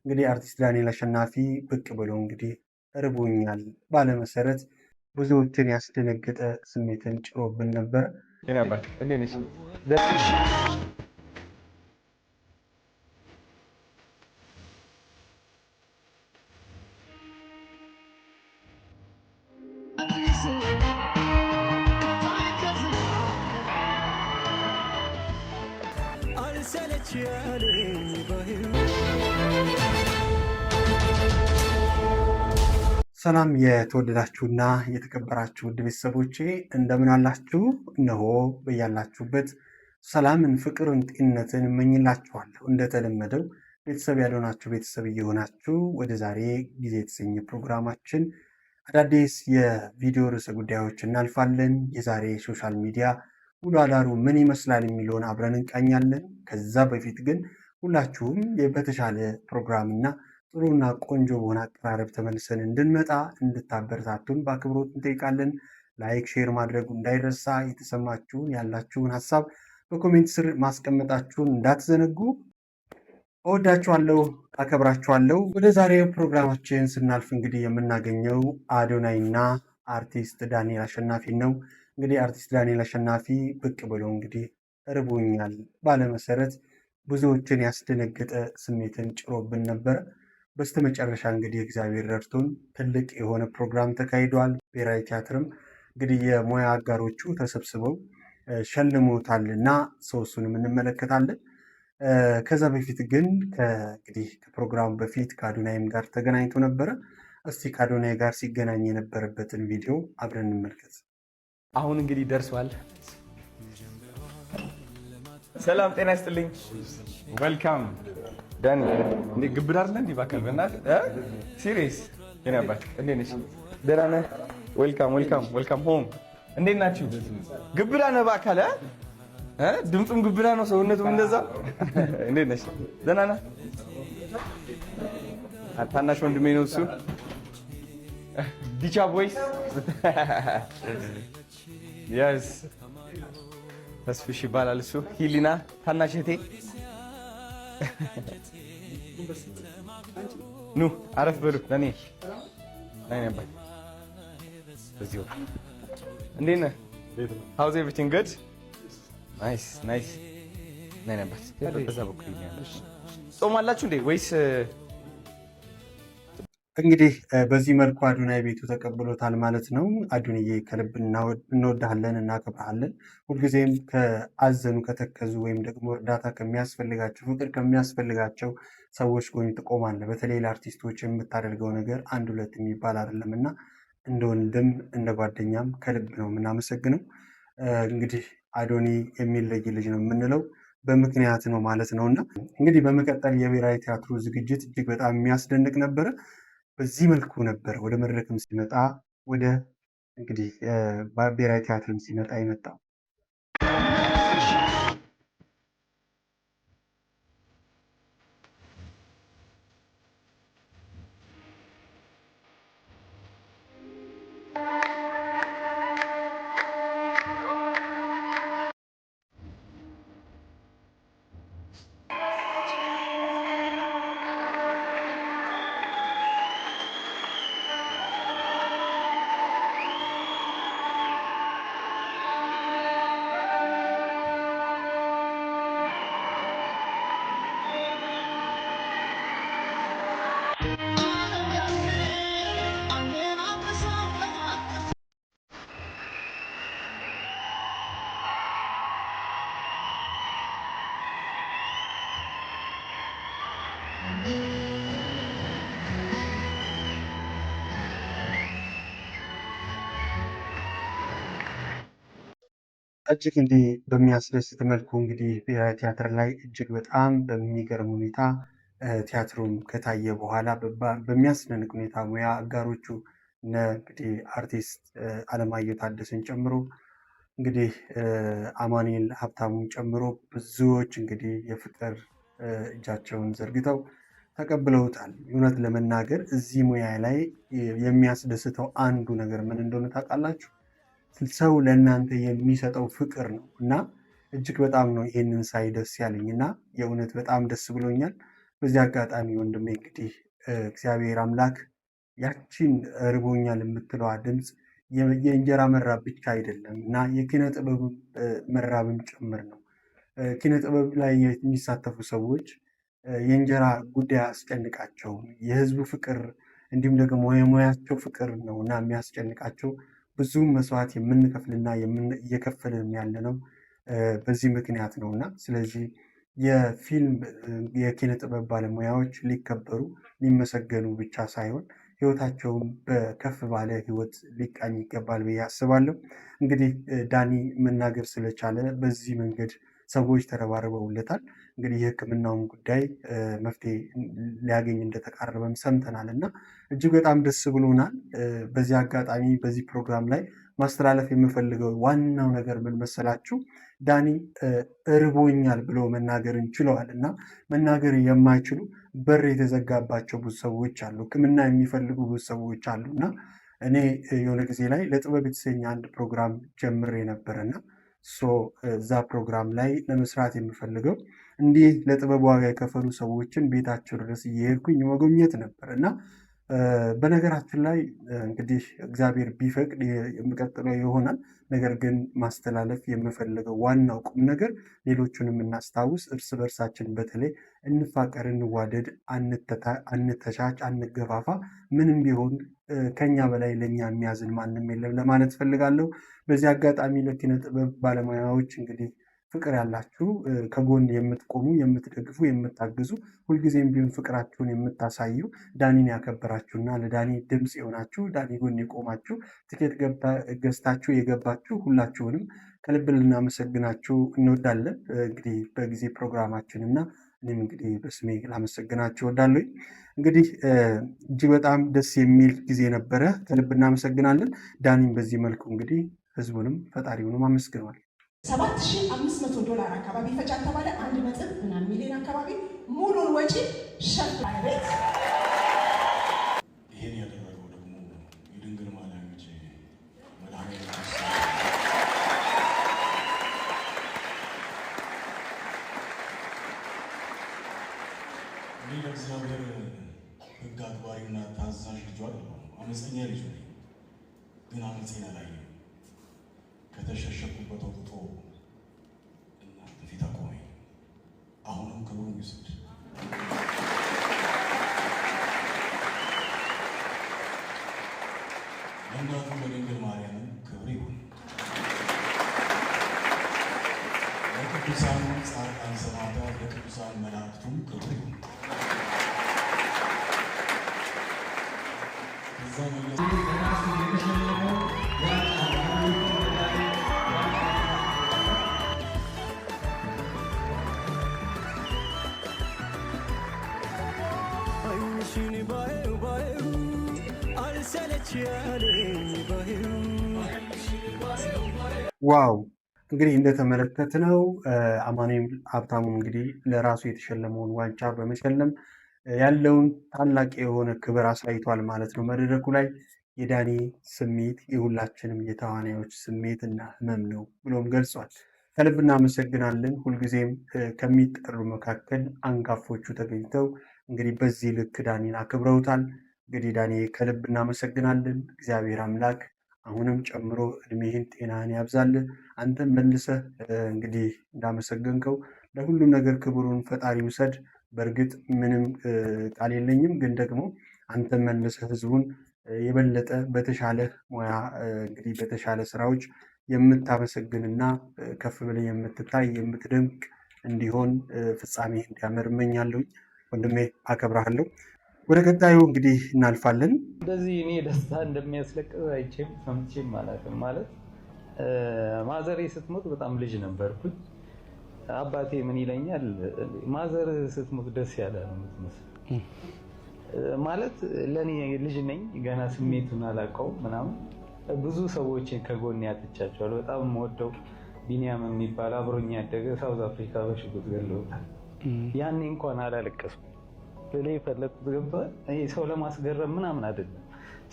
እንግዲህ አርቲስት ዳንኤል አሸናፊ ብቅ ብሎ እንግዲህ እርቦኛል ባለመሰረት ብዙዎችን ያስደነገጠ ስሜትን ጭሮብን ነበር። ሰላም የተወደዳችሁና የተከበራችሁ ውድ ቤተሰቦቼ እንደምን አላችሁ? እነሆ በያላችሁበት ሰላምን፣ ፍቅርን፣ ጤንነትን እመኝላችኋለሁ። እንደተለመደው ቤተሰብ ያልሆናችሁ ቤተሰብ እየሆናችሁ ወደ ዛሬ ጊዜ የተሰኘ ፕሮግራማችን አዳዲስ የቪዲዮ ርዕሰ ጉዳዮች እናልፋለን። የዛሬ ሶሻል ሚዲያ ውሎ አዳሩ ምን ይመስላል የሚለውን አብረን እንቃኛለን። ከዛ በፊት ግን ሁላችሁም በተሻለ ፕሮግራምና ጥሩና ቆንጆ በሆነ አቀራረብ ተመልሰን እንድንመጣ እንድታበረታቱን በአክብሮት እንጠይቃለን። ላይክ፣ ሼር ማድረጉ እንዳይረሳ። የተሰማችሁን ያላችሁን ሀሳብ በኮሜንት ስር ማስቀመጣችሁን እንዳትዘነጉ። እወዳችኋለሁ፣ አከብራችኋለሁ። ወደ ዛሬው ፕሮግራማችን ስናልፍ እንግዲህ የምናገኘው አዶናይና አርቲስት ዳንኤል አሸናፊ ነው። እንግዲህ አርቲስት ዳንኤል አሸናፊ ብቅ ብሎ እንግዲህ እርቦኛል ባለመሰረት ብዙዎችን ያስደነገጠ ስሜትን ጭሮብን ነበር። በስተመጨረሻ እንግዲህ እግዚአብሔር ረድቶን ትልቅ የሆነ ፕሮግራም ተካሂዷል። ብሔራዊ ቲያትርም እንግዲህ የሙያ አጋሮቹ ተሰብስበው ሸልሞታል እና እሱንም እንመለከታለን። ከዛ በፊት ግን እንግዲህ ከፕሮግራሙ በፊት ከአዶናይም ጋር ተገናኝቶ ነበረ። እስቲ ከአዶናይ ጋር ሲገናኝ የነበረበትን ቪዲዮ አብረን እንመልከት። አሁን እንግዲህ ደርሷል። ሰላም ጤና ይስጥልኝ። ዌልካም ዳኒ። እንዴ ግብር አይደለ እንዴ? ባካል በእናትህ ሲሪየስ የኔ አባት እንዴት ነሽ? ደህና ነህ? ዌልካም ሆም። እንዴት ናችሁ? ግብዳ ነህ ባካል ድምፁም ግብዳ ነው፣ ሰውነቱም እንደዛ። እንዴት ነሽ? ደህና ነህ? ታናሽ ወንድሜ ነው እሱ። ዲቻ ቦይስ የስ ተስፍሽ ይባላል እሱ። ሂሊና ታናሽ እህቴ። ኑ አረፍ በሉ። ለኔ ነበር እዚሁ። እንዴት ነህ? ሃውዝ ኤቭሪቲንግ ጉድ? ናይስ ነይ ነበር። በዛ በኩል ጾም አላችሁ እንዴ ወይስ? እንግዲህ በዚህ መልኩ አዶናይ ቤቱ ተቀብሎታል ማለት ነው። አዶንዬ ከልብ እንወድሃለን፣ እናከብርሃለን። ሁልጊዜም ከአዘኑ ከተከዙ ወይም ደግሞ እርዳታ ከሚያስፈልጋቸው ፍቅር ከሚያስፈልጋቸው ሰዎች ጎን ትቆማለህ። በተለይ ለአርቲስቶች የምታደርገው ነገር አንድ ሁለት የሚባል አይደለም እና እንደ ወንድም እንደ ጓደኛም ከልብ ነው የምናመሰግነው። እንግዲህ አዶኒ የሚለይ ልጅ ነው የምንለው በምክንያት ነው ማለት ነው። እና እንግዲህ በመቀጠል የብሔራዊ ቲያትሩ ዝግጅት እጅግ በጣም የሚያስደንቅ ነበረ። በዚህ መልኩ ነበር ወደ መድረክም ሲመጣ ወደ እንግዲህ ብሔራዊ ቲያትርም ሲመጣ የመጣው። እጅግ እንዲህ በሚያስደስት መልኩ እንግዲህ ብሔራዊ ቲያትር ላይ እጅግ በጣም በሚገርም ሁኔታ ቲያትሩም ከታየ በኋላ በሚያስደንቅ ሁኔታ ሙያ አጋሮቹ እንግዲህ አርቲስት አለማየሁ ታደሰን ጨምሮ እንግዲህ አማኑኤል ሀብታሙን ጨምሮ ብዙዎች እንግዲህ የፍቅር እጃቸውን ዘርግተው ተቀብለውታል። እውነት ለመናገር እዚህ ሙያ ላይ የሚያስደስተው አንዱ ነገር ምን እንደሆነ ታውቃላችሁ? ሰው ለእናንተ የሚሰጠው ፍቅር ነው እና እጅግ በጣም ነው ይህንን ሳይ ደስ ያለኝ እና የእውነት በጣም ደስ ብሎኛል። በዚህ አጋጣሚ ወንድሜ እንግዲህ እግዚአብሔር አምላክ ያቺን ርቦኛል የምትለዋ ድምፅ የእንጀራ መራብ ብቻ አይደለም እና የኪነ ጥበብ መራብም ጭምር ነው። ኪነ ጥበብ ላይ የሚሳተፉ ሰዎች የእንጀራ ጉዳይ አስጨንቃቸው የህዝቡ ፍቅር እንዲሁም ደግሞ የሙያቸው ፍቅር ነው እና የሚያስጨንቃቸው ብዙ መስዋዕት የምንከፍልና እየከፈልን ያለ ነው በዚህ ምክንያት ነው እና ስለዚህ የፊልም የኪነ ጥበብ ባለሙያዎች ሊከበሩ ሊመሰገኑ ብቻ ሳይሆን ህይወታቸውን በከፍ ባለ ህይወት ሊቃኝ ይገባል ብዬ አስባለሁ። እንግዲህ ዳኒ መናገር ስለቻለ በዚህ መንገድ ሰዎች ተረባርበውለታል። እንግዲህ የሕክምናውን ጉዳይ መፍትሄ ሊያገኝ እንደተቃረበም ሰምተናል እና እጅግ በጣም ደስ ብሎናል። በዚህ አጋጣሚ በዚህ ፕሮግራም ላይ ማስተላለፍ የምፈልገው ዋናው ነገር ምን መሰላችሁ? ዳኒ እርቦኛል ብሎ መናገርን ችለዋል እና መናገር የማይችሉ በር የተዘጋባቸው ብዙ ሰዎች አሉ፣ ሕክምና የሚፈልጉ ብዙ ሰዎች አሉ እና እኔ የሆነ ጊዜ ላይ ለጥበብ የተሰኘ አንድ ፕሮግራም ጀምሬ ነበረና እዛ ፕሮግራም ላይ ለመስራት የምፈልገው እንዲህ ለጥበብ ዋጋ የከፈሉ ሰዎችን ቤታቸው ድረስ እየሄድኩኝ መጎብኘት ነበር እና በነገራችን ላይ እንግዲህ እግዚአብሔር ቢፈቅድ የሚቀጥለው ይሆናል። ነገር ግን ማስተላለፍ የምፈልገው ዋናው ቁም ነገር ሌሎቹንም እናስታውስ፣ እርስ በርሳችን በተለይ እንፋቀር፣ እንዋደድ፣ አንተቻች፣ አንገፋፋ። ምንም ቢሆን ከኛ በላይ ለእኛ የሚያዝን ማንም የለም ለማለት ፈልጋለሁ። በዚህ አጋጣሚ ለኪነ ጥበብ ባለሙያዎች እንግዲህ ፍቅር ያላችሁ ከጎን የምትቆሙ የምትደግፉ የምታግዙ ሁልጊዜም ቢሆን ፍቅራችሁን የምታሳዩ ዳኒን ያከበራችሁና ለዳኒ ድምፅ የሆናችሁ ዳኒ ጎን የቆማችሁ ትኬት ገዝታችሁ የገባችሁ ሁላችሁንም ከልብ ልናመሰግናችሁ እንወዳለን። እንግዲህ በጊዜ ፕሮግራማችን እና እኔም እንግዲህ በስሜ ላመሰግናችሁ እወዳለሁ። እንግዲህ እጅግ በጣም ደስ የሚል ጊዜ ነበረ። ከልብ እናመሰግናለን። ዳኒን በዚህ መልኩ እንግዲህ ህዝቡንም ፈጣሪውንም አመስግነዋል። $7,500 አካባቢ ፈጃት ተባለ። 1.1 ሚሊዮን አካባቢ ሙሉን ወጪ ሸፍኗል ቤት። ይሄን ያደረገው ደግሞ የድንግል ማርያም ልጅ መድኃኒዓለም እኔ ለእግዚአብሔር ሕግ አክባሪና ታዛዥ ልጇ አይደለሁም። አመፀኛ ልጅ ነኝ፣ ግን አመፄን አላየሁም። ከተሸሸኩበት ወጥቶ እናንተ ፊት አቆመኝ። አሁንም ክብሩን ይውሰድ። ለእናቱ ለድንግል ማርያምም ክብር ይሁን። ለቅዱሳን ጻድቃን ሰማዕታት፣ ለቅዱሳን መላእክቱም ክብር ይሁን። ከዛ ዋው እንግዲህ እንደተመለከትነው አማኑኤል ሀብታሙ እንግዲህ ለራሱ የተሸለመውን ዋንጫ በመሸለም ያለውን ታላቅ የሆነ ክብር አሳይቷል ማለት ነው። መድረኩ ላይ የዳኒ ስሜት የሁላችንም የተዋናዮች ስሜት እና ህመም ነው ብሎም ገልጿል። ከልብ እናመሰግናለን። ሁልጊዜም ከሚጠሩ መካከል አንጋፎቹ ተገኝተው እንግዲህ በዚህ ልክ ዳኒን አክብረውታል። እንግዲህ ዳኒ ከልብ እናመሰግናለን። እግዚአብሔር አምላክ አሁንም ጨምሮ እድሜህን ጤናህን ያብዛልህ። አንተም መልሰህ እንግዲህ እንዳመሰገንከው ለሁሉም ነገር ክብሩን ፈጣሪ ውሰድ። በእርግጥ ምንም ቃል የለኝም፣ ግን ደግሞ አንተም መልሰህ ህዝቡን የበለጠ በተሻለ ሙያ እንግዲህ በተሻለ ስራዎች የምታመሰግንና ከፍ ብለህ የምትታይ የምትደምቅ እንዲሆን ፍጻሜ እንዲያምር እመኛለሁኝ። ወንድሜ አከብራለሁ። ወደ ቀጣዩ እንግዲህ እናልፋለን። እንደዚህ እኔ ደስታ እንደሚያስለቅስ አይቼም ሰምቼም አላውቅም። ማለት ማዘሬ ስትሞት በጣም ልጅ ነበርኩኝ። አባቴ ምን ይለኛል፣ ማዘር ስትሞት ደስ ያለ ነው የምትመስል። ማለት ለእኔ ልጅ ነኝ ገና ስሜቱን አላውቀውም ምናምን። ብዙ ሰዎችን ከጎን ያጥቻቸዋለሁ። በጣም የምወደው ቢኒያም የሚባል አብሮኝ ያደገ ሳውዝ አፍሪካ በሽጉጥ ገለውታል። ያኔ እንኳን አላለቀስኩም። ብለ የፈለግኩት ገብቷል። ሰው ለማስገረም ምናምን አይደለም፣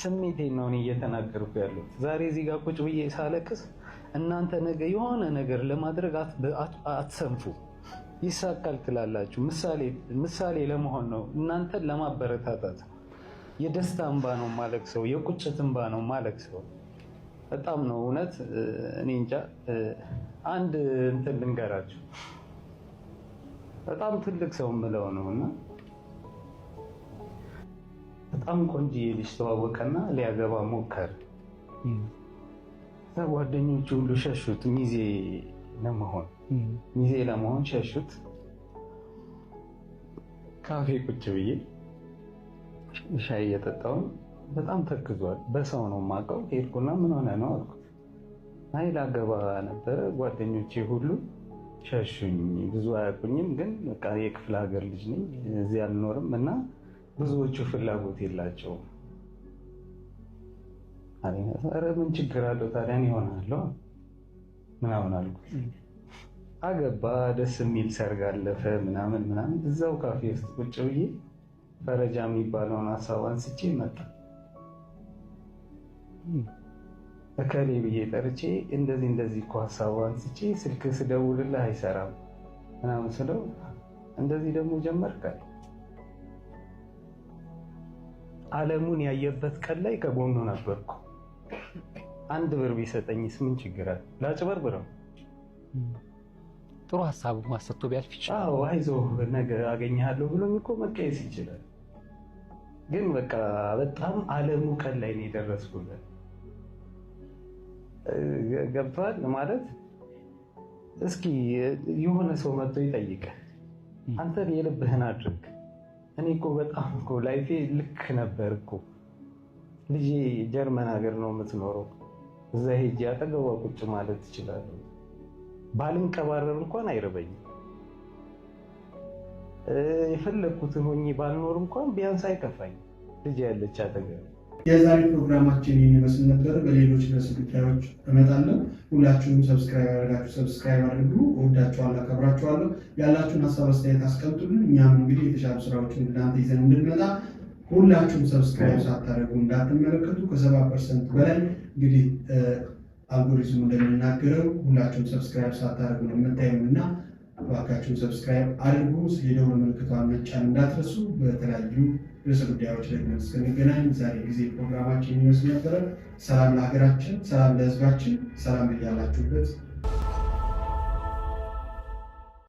ስሜቴን ነው እኔ እየተናገርኩ ያለሁት። ዛሬ እዚህ ጋር ቁጭ ብዬ ሳለቅስ እናንተ ነገ የሆነ ነገር ለማድረግ አትሰንፉ። ይሳካል ትላላችሁ። ምሳሌ ለመሆን ነው፣ እናንተን ለማበረታታት ነው። የደስታ እንባ ነው ማለቅሰው፣ የቁጭት እንባ ነው ማለቅሰው። በጣም ነው እውነት። እኔ እንጃ። አንድ እንትን ልንገራችሁ፣ በጣም ትልቅ ሰው የምለው ነውና በጣም ቆንጆዬ ልጅ ተዋወቀና ሊያገባ ሞከረ። ጓደኞቹ ሁሉ ሸሹት፣ ሚዜ ለመሆን ሸሹት። ካፌ ቁጭ ብዬ ሻይ እየጠጣሁኝ በጣም ተክዟል። በሰው ነው የማውቀው። ሄድኩና ምን ሆነ ነው አልኩት። አይ ላገባ ነበረ፣ ጓደኞቼ ሁሉ ሸሹኝ። ብዙ አያውቁኝም፣ ግን በቃ የክፍለ ሀገር ልጅ ነኝ፣ እዚህ አልኖርም እና ብዙዎቹ ፍላጎት የላቸውም። ኧረ ምን ችግር አለው ታዲያ ይሆናለሁ ምናምን አልኩት። አገባ፣ ደስ የሚል ሰርግ አለፈ ምናምን። እዛው ካፌ ውስጥ ቁጭ ብዬ ፈረጃ የሚባለውን ሀሳብ አንስቼ መጣ። እከሌ ብዬ ጠርቼ እንደዚህ እኮ ሀሳብ አንስቼ ስልክ ስደውልልህ አይሰራም ምናምን ስለው እንደዚህ ደግሞ ጀመርካል። ዓለሙን ያየበት ቀን ላይ ከጎኑ ነበርኩ። 1 ብር ቢሰጠኝስ ምን ችግር አለ? ላጭበርብረው? ጥሩ ሀሳብ ማሰጥቶ ቢያልፍ ይችላል። አዎ አይዞህ ነገ አገኘሃለሁ ብሎኝ እኮ መቀየስ ይችላል። ግን በቃ በጣም ዓለሙ ቀን ላይ ነው የደረስኩለት። ገብቷል ማለት እስኪ የሆነ ሰው መጥቶ ይጠይቅህ፣ አንተ የልብህን አድርግ። እኔ እኮ በጣም እኮ ላይፌ ልክ ነበር እኮ። ልጄ ጀርመን ሀገር ነው የምትኖረው። እዛ ሄጄ አጠገቧ ቁጭ ማለት እችላለሁ። ባልንቀባረር እንኳን አይርበኝም። የፈለኩትን ሆኜ ባልኖር እንኳን ቢያንስ አይከፋኝ። ልጄ ያለች አጠገብ። የዛሬ ፕሮግራማችን ይህን ይመስል ነበር። በሌሎች ርዕሰ ጉዳዮች እመጣለሁ። ሁላችሁም ሰብስክራይብ ያደርጋችሁ ሰብስክራይብ አድርጉ። እወዳችኋለሁ፣ አከብራችኋለሁ። ያላችሁን ሀሳብ አስተያየት አስቀምጡልን። እኛም እንግዲህ የተሻሉ ስራዎችን እናንተ ይዘን እንድንመጣ ሁላችሁም ሰብስክራይብ ሳታደርጉ እንዳትመለከቱ። ከ70% በላይ እንግዲህ አልጎሪዝሙ እንደሚናገረው ሁላችሁም ሰብስክራይብ ሳታደርጉ ነው የምታዩን እና እባካችሁን ሰብስክራይብ አድርጉ። የደወል ምልክቷን መጫን እንዳትረሱ። በተለያዩ ርዕሰ ጉዳዮች ደግሞ እስክንገናኝ ዛሬ ጊዜ ፕሮግራማችን የሚመስል ነበረ። ሰላም ለሀገራችን፣ ሰላም ለሕዝባችን፣ ሰላም ያላችሁበት